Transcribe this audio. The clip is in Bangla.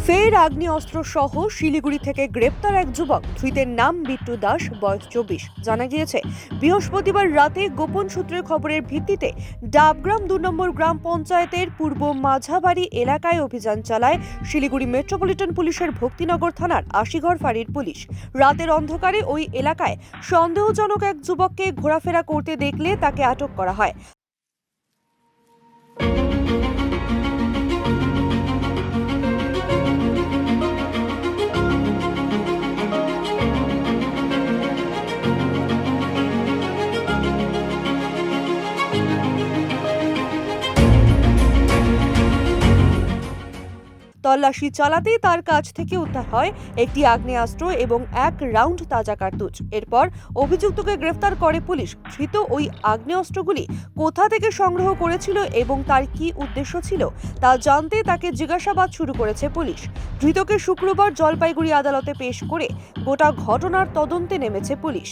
ফের আগ্নেয়াস্ত্র সহ শিলিগুড়ি থেকে গ্রেপ্তার এক যুবক। ধৃতের নাম বিট্টু দাস, বয়স 24। জানা গিয়েছে, বৃহস্পতিবার রাতে গোপন সূত্রের খবরের ভিত্তিতে ডাবগ্রাম 2 নম্বর গ্রাম পঞ্চায়েতের পূর্ব মাঝাবাড়ি এলাকায় অভিযান চালায় শিলিগুড়ি মেট্রোপলিটন পুলিশের ভক্তিনগর থানার আশিঘর ফাঁড়ির পুলিশ। রাতের অন্ধকারে ওই এলাকায় সন্দেহজনক এক যুবককে ঘোরাফেরা করতে দেখলে তাকে আটক করা হয়। তল্লাশি চালাতেই তার কাছ থেকে উদ্ধার হয় একটি আগ্নেয়াস্ত্র এবং 1 রাউন্ড তাজা কার্তুজ। এরপর অভিযুক্তকে গ্রেফতার করে পুলিশ। ধৃত ওই আগ্নেয়াস্ত্রগুলি কোথা থেকে সংগ্রহ করেছিল এবং তার কী উদ্দেশ্য ছিল তা জানতে তাকে জিজ্ঞাসাবাদ শুরু করেছে পুলিশ। ধৃতকে শুক্রবার জলপাইগুড়ি আদালতে পেশ করে গোটা ঘটনার তদন্তে নেমেছে পুলিশ।